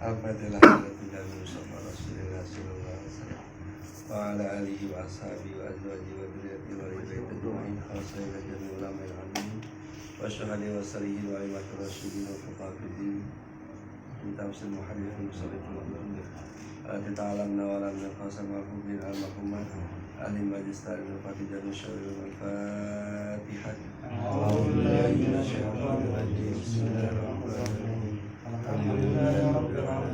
Al-Fatihah. Rasulullah sallallahu alaihi wasallam wa ala alihi wa ashabihi wa azwajihi wa dzurriyyatihi wa ali baiti ajma'in khasatan jami'ul ulama al-amin wa syuhada wa salihin wa imatul rasyidin wa fuqahaddin min tafsir muhadditsin musallin ala ta'alamna wa lam naqasam wa hubbil al-mahmud ahli majlis ta'ala fatihah syarul al-fatihah a'udzu billahi minasyaitonir rajim bismillahirrahmanirrahim alhamdulillahi rabbil alamin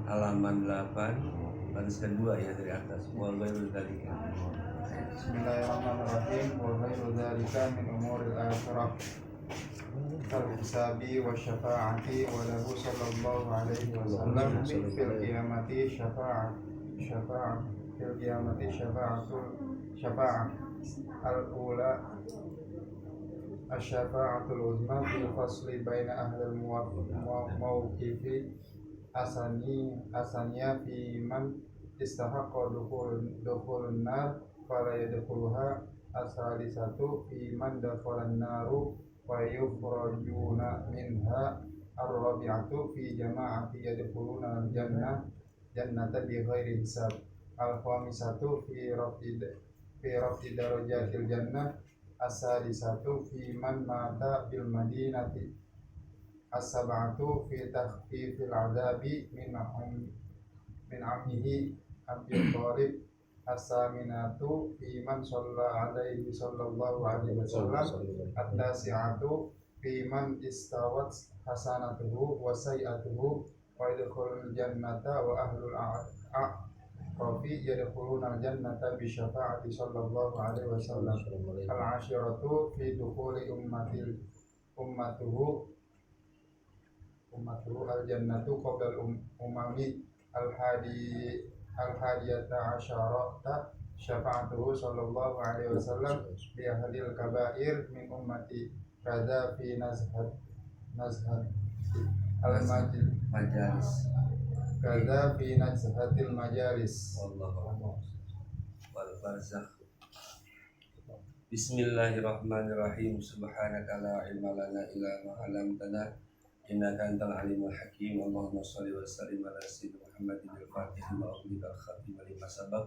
halaman 8 baris kedua ya dari atas wa ghairu dzalika. Bismillahirrahmanirrahim. Wa ghairu dzalika min umuril akhirah kal hisabi wa syafa'ati wa lahu sallallahu alaihi wasallam fil qiyamati syafa'ah al-ula asy-syafa'atul uzma fil fasli baina ahli al-mawqifi asaniya fi man istahaqqa dukhulun nar fala yadkhuluha asalisatu fi man dakhalan naru wa yukhrajuna minha ar-rabi'atu fi jama'ati yadkhuluna jannata bi ghairi hisab al-khamisatu fi raf'i darajatil jannah as-sadisatu fi man mata bil madinati as-sab'atu fi takhfifil adabi min ammihi Abi Thalib as-saminatu fi man shalla alaihi sallallahu alaihi wasallam at-tasi'atu fi man istawat hasanatuhu wa sayi'atuhu wa yadkhulul jannata wa ahlul a'rafi yadkhuluna al-jannata bi syafa'ati sallallahu alaihi wasallam al-ashiratu fi dukhuli ummatuhu al-jannatu qabla al-umami al-hadiyata asyarata syafa'atuhu sallallahu alaihi wasallam bi ahlil kabair min ummati kadza fi nazhat al-majalis kadza fi nazhatil majalis wallahu wal barzakh. Bismillahirrahmanirrahim. Subhanaka la ilma lana illa ma 'allamtana innaka antal alimul hakim. Allahumma shalli wa sallim ala sayyidina Muhammadin al-fatih wa ulil khatim lima sabaq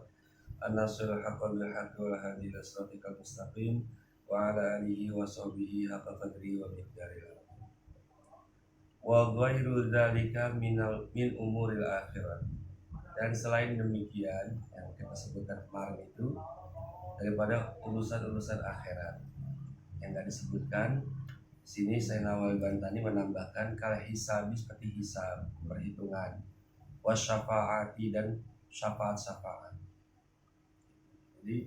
an-nasirul haqqi bil haqqi wal hadi ila siratikal mustaqim wa ala alihi wa sahbihi haqqa qadri wa miqdaril wa ghairu dzalika min umuril akhirah. Dan selain demikian yang kita sebutkan kemarin itu daripada urusan-urusan akhirat yang enggak disebutkan sini. Saya Nawal Bantani menambahkan kal hisabi seperti hisab, perhitungan, wasyafaati dan syafaat. Jadi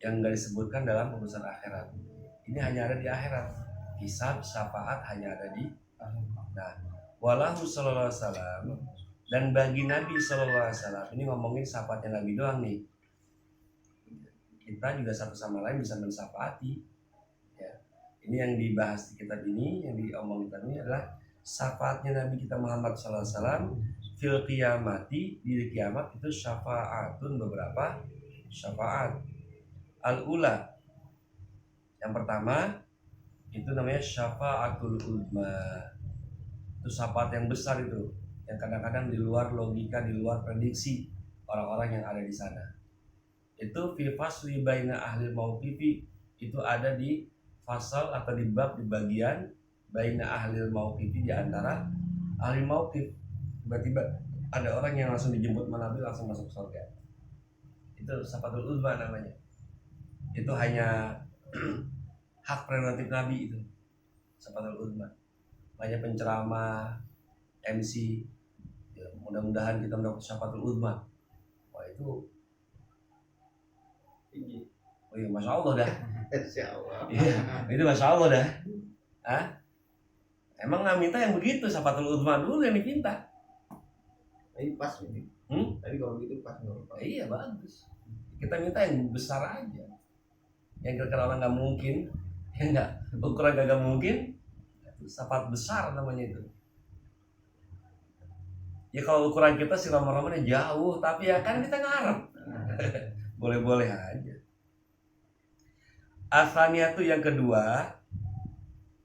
yang enggak disebutkan dalam urusan akhirat ini hanya ada di akhirat. Hisab, syafaat hanya ada di nah, walahu sallallahu alaihi wasallam, dan bagi Nabi sallallahu alaihi wasallam ini ngomongin syafaatnya Nabi doang nih. Kita juga satu sama lain bisa mensyafaati. Ini yang dibahas di kitab ini, yang diomongin tadi adalah syafaatnya Nabi kita Muhammad sallallahu alaihi wasallam fil qiyamati, di kiamat itu syafaatun, beberapa syafaat. Al-ula, yang pertama itu namanya syafaatul uzma. Itu syafaat yang besar itu, yang kadang-kadang di luar logika, di luar prediksi orang-orang yang ada di sana. Itu fi fasli baina ahli mauqifi, itu ada di fasal atau di bab, di bagian baina ahlil mauqifi, di antara ahli mauqif. Tiba-tiba ada orang yang langsung dijemput Nabi langsung masuk surga. Itu syafaatul uzma namanya. Itu hanya hak prerogatif Nabi itu. Syafaatul uzma. Banyak penceramah, MC, ya, mudah-mudahan kita mendapat syafaatul uzma. Wah itu tinggi. Oh iya, masya Allah dah. Insya Allah. Iya, itu masya Allah dah. Hah? Emang nggak minta yang begitu, syafaatul uzma dulu yang diminta. Ini pas ini. Tadi kalau gitu pas nggak apa. Iya bagus. Kita minta yang besar aja. Yang kira-kira orang nggak mungkin, yang nggak ukuran gak mungkin, itu syafaat besar namanya itu. Ya kalau ukuran kita si Roma-Romanya jauh, tapi ya kan kita ngarep. Boleh-boleh aja. Asalnya tuh yang kedua,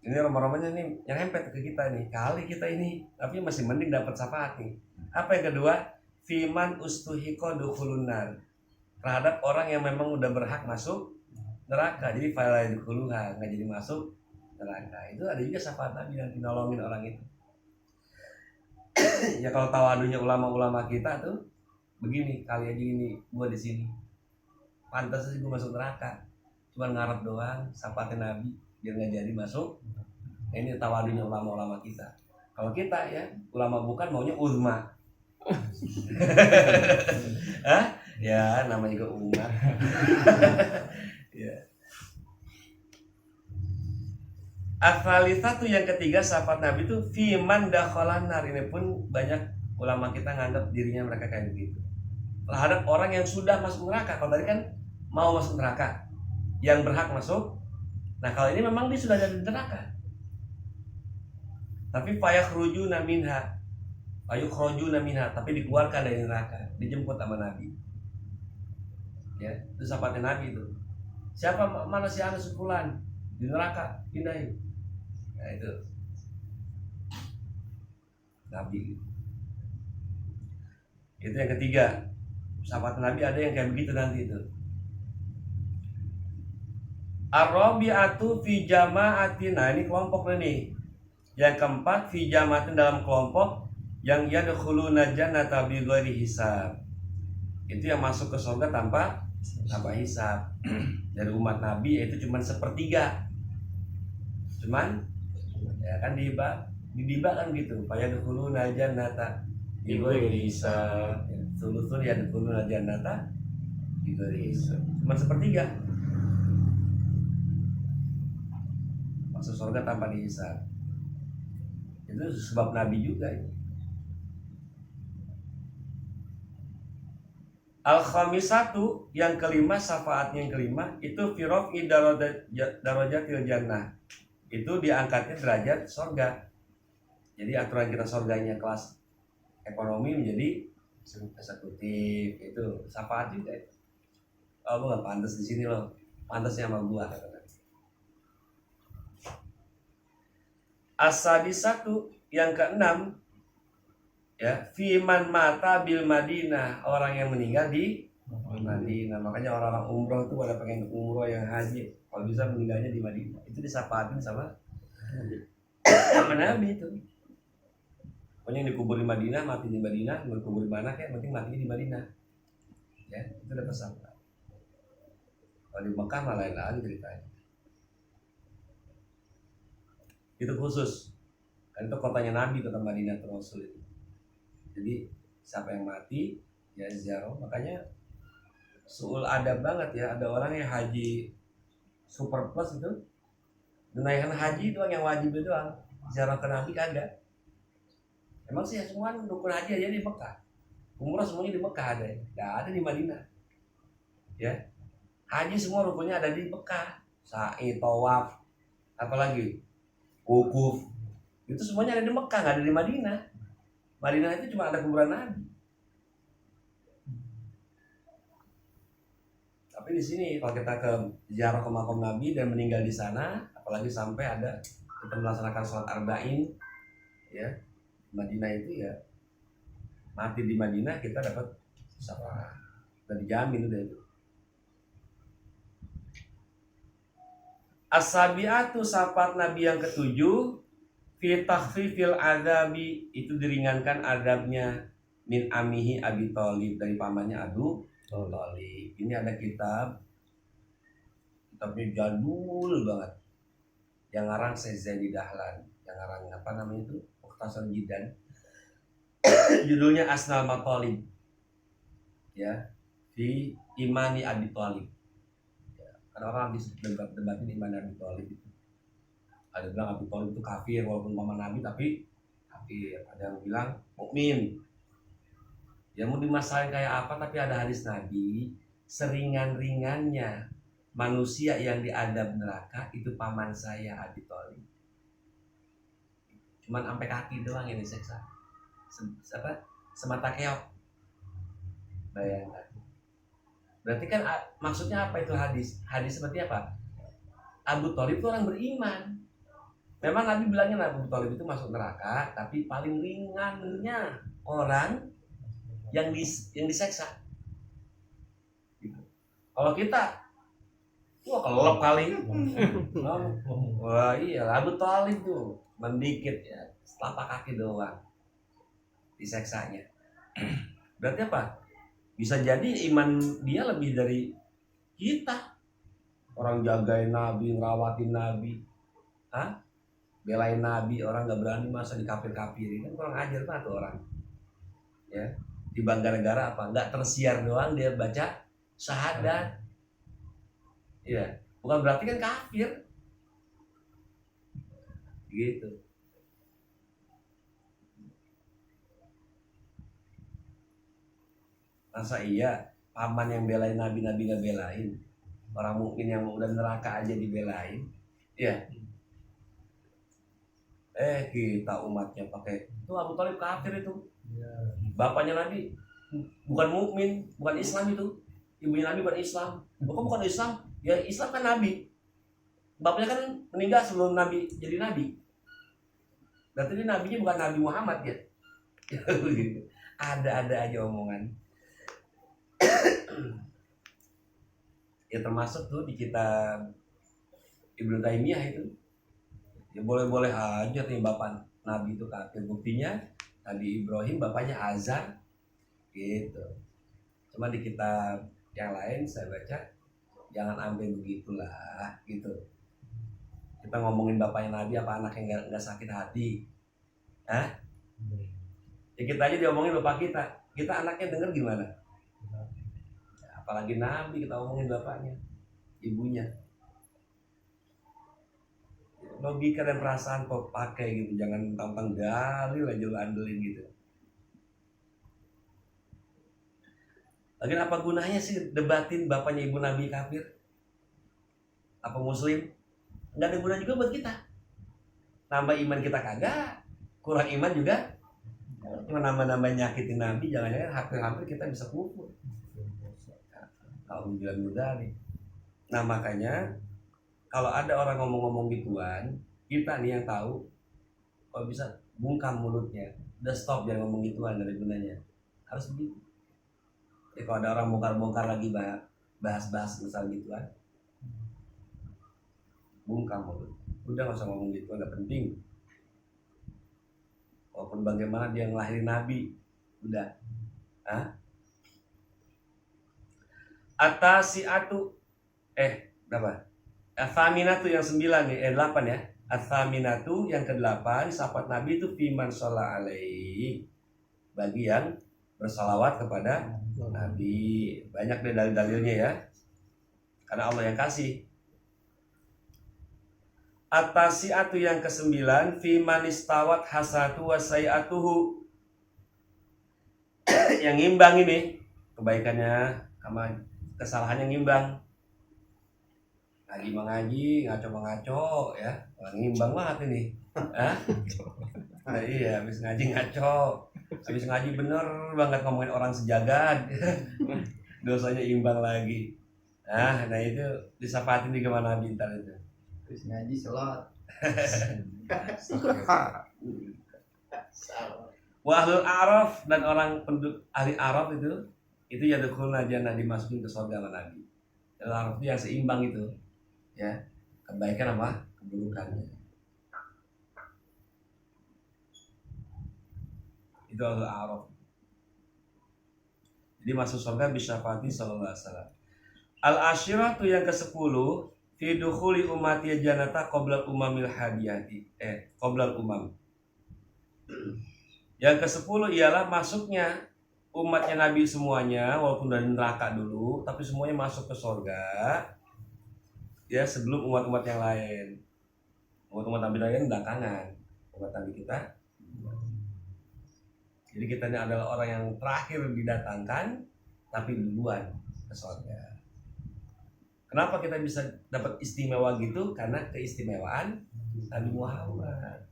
ini Roma-Romanya nih yang hempet ke kita nih. Kali kita ini, tapi masih mending dapat syafaat nih. Apa yang kedua? Fiman ustuhiko dukhulunar. Terhadap orang yang memang udah berhak masuk neraka. Jadi fala dukhuluha, nggak jadi masuk neraka. Itu ada juga syafaat Nabi yang nolongin orang itu. Ya kalau tawadunya ulama-ulama kita tuh begini, kali aja ini gua di sini. Pantas sih gua masuk neraka. Cuman ngarep doang, syafaatnya Nabi biar nggak jadi masuk. Ini tawadunya ulama-ulama kita. Kalau kita ya ulama bukan maunya ulma. Hah? Ya namanya juga umat. Ya. Satu yang ketiga sahabat Nabi itu fiman dakhalan nar. Ini pun banyak ulama kita nganggap dirinya mereka kayak begitu. Terhadap orang yang sudah masuk neraka. Kalau tadi kan mau masuk neraka, yang berhak masuk. Nah kalau ini memang dia sudah ada di neraka. Tapi fayakhrujuna minha. Fayukhrujuna minha, tapi dikeluarkan dari neraka, dijemput sama Nabi. Ya, itu sahabatnya Nabi itu. Siapa mana si Anas Fulan di neraka, pindahin. Nah itu Nabi. Itu yang ketiga. Sahabat Nabi ada yang kayak begitu nanti itu. Ar-rabi'atu fi jama'atin. Nah, ini kelompok nih. Yang keempat fi jama'atin dalam kelompok yang yadkhuluna jannata bighairi hisab. Itu yang masuk ke surga tanpa hisab. Dari umat Nabi itu cuman sepertiga. Cuman ya kan di diba kan gitu. Fa yadkhuluna jannata bighairi hisab. Sulusun yadkhuluna jannata bighairi hisab. Cuman sepertiga. Masuk surga tanpa dihisab. Itu sebab Nabi juga itu. Al-khamisatu yang kelima, syafaatnya yang kelima itu firofi darajatil jannah. Itu diangkatnya derajat surga. Jadi aturan kita surganya kelas ekonomi menjadi eksekutif, itu syafaat juga itu. Oh, gua nggak pantas di sini loh, pantasnya sama gua. As-sadisatu yang keenam ya, fiman mata bil Madinah, orang yang meninggal di Madinah. Makanya orang-orang umroh itu pada pengen umroh yang haji, kalau bisa meninggalnya di Madinah. Itu disapaatin sama Nabi itu. Pokoknya yang dikubur di Madinah, mati di Madinah, mau dikubur di mana kayak penting matinya di Madinah. Ya, itu udah pesan. Kalau di Mekah malah lain lagi ceritanya. Itu khusus. Kan itu kotanya Nabi, kota Madinah Rasul itu. Jadi siapa yang mati ya ziarah. Makanya suul adab banget ya, ada orang yang haji super plus itu menaikkan haji doang yang wajib itu doang, ziarah ke Nabi kagak. Emang sih semua dukun haji aja di Mekah, umrah semuanya di Mekah ada, nggak ada di Madinah. Ya, haji semua rukunnya ada di Mekah, sa'i, tawaf, apalagi wukuf, itu semuanya ada di Mekah, nggak ada di Madinah. Madinah itu cuma ada kuburan Nabi. Tapi di sini kalau kita ke ziarah ke makam Nabi dan meninggal di sana, apalagi sampai ada kita melaksanakan sholat arba'in, ya Madinah itu ya mati di Madinah kita dapat syafaat, udah dijamin udah itu. As-sabi'atu syafaat Nabi yang ketujuh fi takhfifil adabi, itu diringankan adabnya min amihi Abi Thalib, dari pamannya Abu Thalib. Ini ada kitabnya jadul banget yang ngarang Zaini Dahlan, yang ngarang apa namanya itu Mukhtasar Jidan. Judulnya Asnal Matalib ya, di imani Abi Thalib ya, karena orang habis debatin iman Abi Thalib itu. Ada bilang Abu Thalib itu kafir walaupun paman Nabi, tapi kafir. Ada yang bilang mukmin. Ya mau dimasalahin kayak apa, tapi ada hadis Nabi, seringan-ringannya manusia yang diadab neraka itu paman saya Abu Thalib. Cuman sampai kaki doang yang disiksa. semata keok. Bayangkan. Berarti kan maksudnya apa itu hadis? Hadis seperti apa? Abu Thalib itu orang beriman. Memang Nabi bilangnya Abu Thalib itu masuk neraka, tapi paling ringannya orang yang diseksa. Gitu. Kalau kita, wah kelelep kali. Wah iya, Abu Thalib tuh mendikit ya, telapak kaki doang diseksanya. Berarti apa? Bisa jadi iman dia lebih dari kita. Orang jagain Nabi, ngerawatin Nabi, belain Nabi, orang nggak berani masa dikafir-kafirin, kan kurang ajar banget tuh orang. Ya, di Banjarnegara apa? Nggak tersiar doang dia baca syahadat. Iya, bukan berarti kan kafir. Gitu. Masa iya paman yang belain Nabi nggak belain? Orang mukmin yang udah neraka aja dibelain. Ya. Kita umatnya pakai itu Abu Thalib kafir itu. Bapaknya Nabi bukan mukmin, bukan Islam itu. Ibunya Nabi bukan Islam. Bukan Islam. Ya Islam kan Nabi. Bapaknya kan meninggal sebelum Nabi jadi Nabi. Berarti ini Nabinya bukan Nabi Muhammad ya. Ada aja omongan. Ya termasuk tuh di kitab Ibnu Taimiyah itu. Ya boleh-boleh aja nih bapak Nabi itu kafir. Buktinya Nabi Ibrahim bapaknya Azar gitu. Cuma di kitab yang lain saya baca jangan ambil begitulah gitu. Kita ngomongin bapaknya Nabi apa anaknya nggak sakit hati, Ya kita aja diomongin bapak kita anaknya denger gimana? Ya, apalagi Nabi kita omongin bapaknya, ibunya. Logika dan perasaan kok pakai gitu, jangan tampang dalil aja lu andelin gitu. Lagian apa gunanya sih debatin bapaknya ibu Nabi kafir? Apa muslim? Nggak ada guna juga buat kita. Nambah iman kita kagak, kurang iman juga. Cuma nambah nyakitin Nabi, jangan-jangan hampir-hampir kita bisa kufur. Kalau bilang mudah nih. Nah makanya kalau ada orang ngomong-ngomong gituan, kita nih yang tahu, kalau bisa bungkam mulutnya, udah stop jangan ngomong gituan, dari gunanya. Harus begitu. Ya, kalau ada orang bongkar-bongkar lagi bahas-bahas misal gituan, bungkam mulut. Udah nggak usah ngomong gituan, nggak penting. Walaupun bagaimana dia ngelahirin Nabi, udah. Atasiatu, berapa? Athaminatu yang 9 nih, 8 ya. Athaminatu yang ke-8, sahabat Nabi itu fiman sholla alaihi, bagi yang bersalawat kepada Nabi. Banyak deh dalil-dalilnya ya, karena Allah yang kasih. Atasiatu yang ke-9, fiman istawat hasatu wasayatuhu, yang ngimbang ini kebaikannya sama kesalahannya ngimbang. Lagi mengaji, ngaco ya. Ngimbang banget ini. Nah, iya, habis ngaji ngaco. Habis ngaji bener banget ngomongin orang sejagat. Dosanya imbang lagi. Nah itu disapatin di kemana bintar itu. Terus ngaji sholat. Wa ahlul a'raf, dan orang ahli Araf itu ya dukhulna jannah, dimasukin ke surga sama Nabi. Dan Araf itu yang seimbang itu. Ya, kebaikan apa? Keburukannya. Itu ahlul a'raf. Jadi masuk surga bisyafaati sallallahu alaihi wasallam. Al-asyiratu yang ke-10, fi dukhuli ummati jannata qoblal umamil hadiyati. Qoblal umam. Yang ke-10 ialah masuknya umatnya Nabi semuanya, walaupun dari neraka dulu, tapi semuanya masuk ke surga. Ya, sebelum umat-umat yang lain. Umat-umat Nabi lain belakangan. Umat Nabi kita. Jadi kita ini adalah orang yang terakhir didatangkan, tapi duluan ke surga. Kenapa kita bisa dapat istimewa gitu? Karena keistimewaan Nabi Muhammad.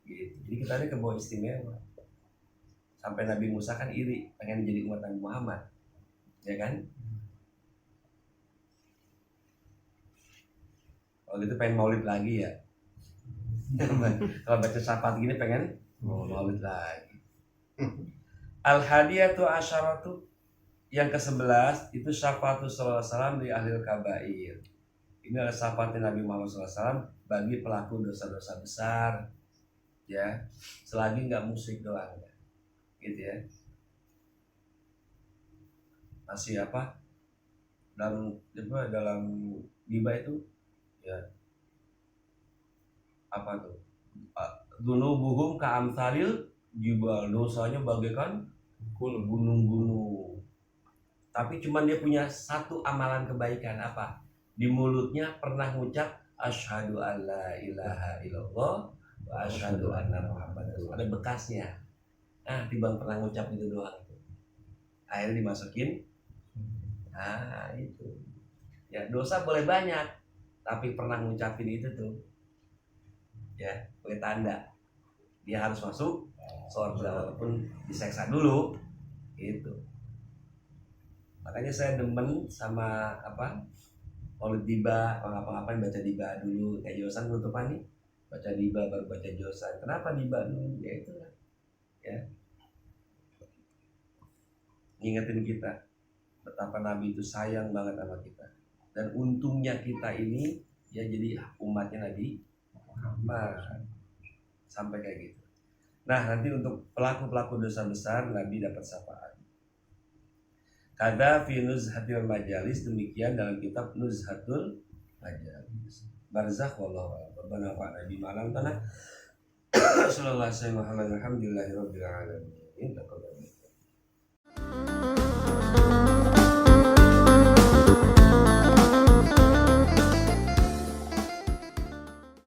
Gitu. Jadi kita ini kebawa istimewa. Sampai Nabi Musa kan iri pengen jadi umat Nabi Muhammad, ya kan? Kalau gitu pengen maulid lagi ya. Kalau baca syafaat gini pengen maulid lagi. Al-hadiyatu asyaratu, yang ke-11 itu syafaatus sallallahu alaihi wasallam di ahlil kabair. Ini adalah syafaatnya Nabi Muhammad SAW bagi pelaku dosa-dosa besar, ya, selagi nggak musyrik doang, gitu ya. Masih apa? Dalam ghibah itu, ya, apa tuh? Dunubuhum ka'amsalil jibal, dosanya bagaikan gunung-gunung. Tapi cuman dia punya satu amalan kebaikan, apa? Di mulutnya pernah ngucap asyhadu alla ilaha illallah wa asyhadu anna muhammadar rasulullah. Ada bekasnya. Nah, timbang pernah ngucap itu doang itu. Akhirnya dimasukin. Nah, itu. Ya, dosa boleh banyak, tapi pernah ngucapin itu tuh, ya, sebagai tanda dia harus masuk surga walaupun diseksa dulu, gitu. Makanya saya demen sama apa? Maulid diba, apa-ngapain baca diba dulu. Kayak Josan penutupan nih, baca diba baru baca Josan. Kenapa diba dulu? Ya itu lah, ya. Ngingetin kita betapa Nabi itu sayang banget sama kita. Dan untungnya kita ini ya jadi umatnya Nabi Muhammad. Sampai kayak gitu. Nah, nanti untuk pelaku-pelaku dosa besar Nabi dapat syafaat. Kada fi nuzhatil majalis, demikian dalam kitab Nuzhatul Majalis. Barzakh wallahu a'lam. Rabbana fa'na bi ma'lam tanah. Sallallahu alaihi wa sallam. Alhamdulillahirabbil alamin.